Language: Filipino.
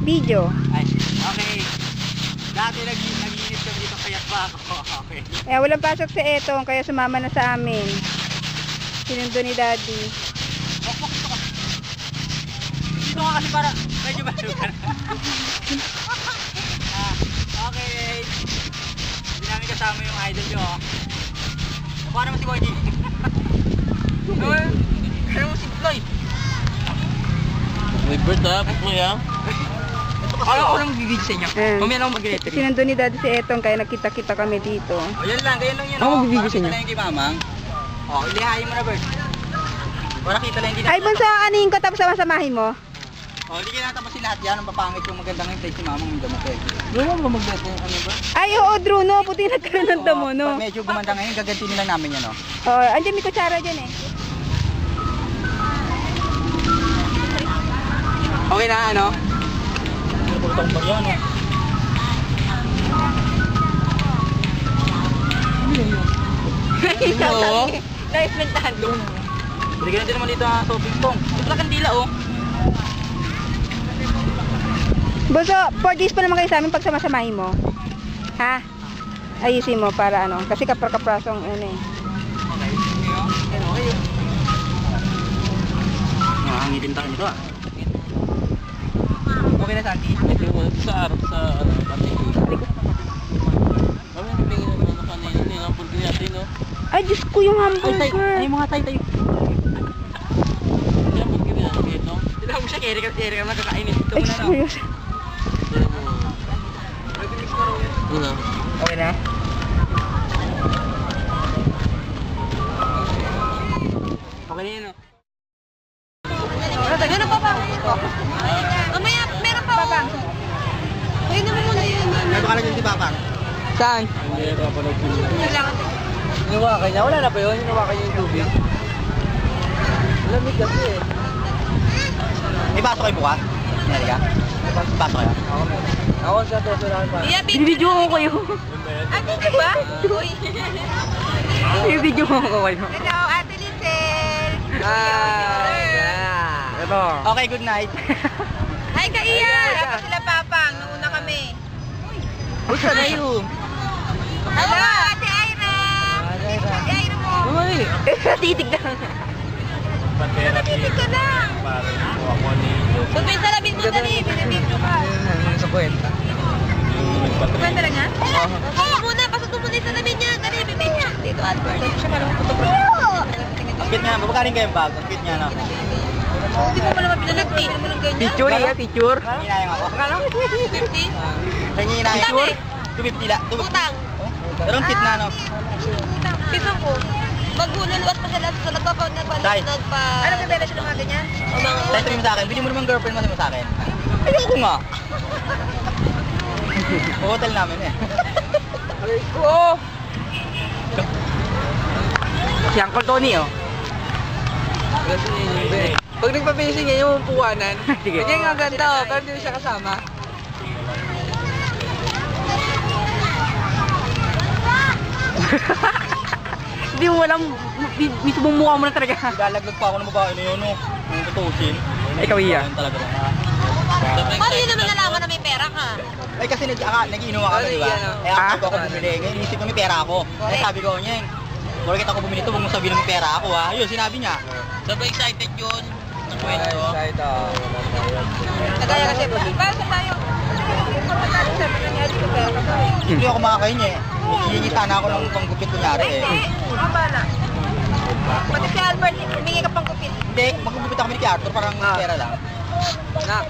Video. Ay, okay. Dati nag-iinit kami dito kaya pa ako. Okay. Walang pasok si Etong, kaya sumama na sa amin. Sinundo ni Daddy. Dito ka kasi para medyo malugan. Okay. Hindi namin kasama yung idol nyo. Mukha naman si YG. Kaya mo si Floyd. May bird ha, kuya. Ayaw ko lang bibig sa inyo. Mamaya lang mag-electric. Sinundo ni Daddy si Etong, kaya nakita-kita kami dito. O yan lang yun. Ako magbibigay sa inyo. Kita lang yung kay Mamang. O, ilihayin mo na, Bert. Para kita lang yung Ay, bunso, anin ko tapos sama-samahin mo? O, hindi ka natapasin lahat yan. Ang papangit yung magandang hintay si Mamang yung damo ko eh. Gawin mo mag-bet yung ano ba? Ay, oo, Drew, no. Puti nagkaroon ng damo, no. Pag medyo gumanda ngayon, gagantiin lang namin yan, o. Oh, andyan may kutsara dyan eh. Okay na, ano? Pagtang ba yan eh? Nice mentado. Hindi ka natin naman dito sa ping-pong. Ito lang kandila, oh. Bunso, 4 days pa naman kayo sa amin pag sama-samahin mo. Ha? Ayusin mo para ano. Kasi kapra-kaprasong ano eh. Okay. Okay. Nangangitin tayo nito, ah. Okay na, Santi. Sa arap sa ano, pati. Kami nabingin naman ano kanina, hindi nga pulgin natin, no? Ay, Diyos ko yung hamburger. Ay, mga tayo. Hindi nga pulgin natin, no? Tinawag mo siya, kaya ka lang kakainin. Ito Ay, muna, no? seryoso. Ano? Okay na? Okay na yun, no? Meron pa ba? Mamaya, meron pa ba? Ay, naman muna yun. Meron ka na dyan si Papang. Saan? Hindi ka pa nagpili. Hinawakan niya? Wala na ba yun? Hinawakan niya yung tubig? Lamig kasi eh. May baso kayo bukas? Hinali ka? Baso kayo? Ako sa toso lang pa. Binibidyo ko kayo. Ay, hindi ba? Uy. Binibidyo ko kayo. Hello, Ate Lizel. Ito. Okay, good night. Hi, Kaiyan. Ako sila Papang. Nauna kami. Uy, saan yun? Hello, Ate Ira. Ate Ira mo. Uy! Titig na. Natitig ka lang. Tupin sa labin mo dali. Binibidyo ka. Sa kwenta. Kwenta lang ha? Oo, muna. Pasok mo muna sa labin niya. Dali, bibig niya. Dito, Albert. Siya marunong photographer. Ang cute nga, babakarin kayo yung bag. Ang cute nga, no? Hindi mo pala mapinanag. Hindi mo lang ganyan. Picture eh, picture. Hinayang ako. 50? Kanya hinayang. Picture? 250 la. Utang. Pero ang cute na, no? Pisang ko. Magluluwas pa sila sa Tay. Ano ka bela siya ng mga ganyan? O mga Dahil sabi mo sa akin, bili mo naman girlfriend mo sa akin. Ayoko nga. Hotel namin eh. Aray ko. Si Uncle Tony oh. Pag nagpa-facing niya yung puwanan, Sige. ganyan nga ganda oh, pero hindi siya kasama. Hindi mo alam, mismo mukha mo na talaga. Lalaglag pa ako ng babae na yun, no? Yung tutusin. Ikaw iya. Ayun talaga lang. Paano yun naman nalaman na may pera ka? Ay kasi nag-iinom ako, di ba? Eh ako ako bumili. Ngayon inisip ko may pera ako. Eh sabi ko niya, porket ako bumili ito, huwag mo sabihin na may pera ako ha. Ayun, sinabi niya. Sabi excited yun. Nakwento. Nagaya kasi, para sa tayo. Hindi ako makakain niya eh. Hihingi sana ako ng panggupit kunyari eh. Hindi, mabala. Pati si Albert, humingi ka pang kupit. Hindi, magugupit ako kay Arthur, parang pera lang. Nak,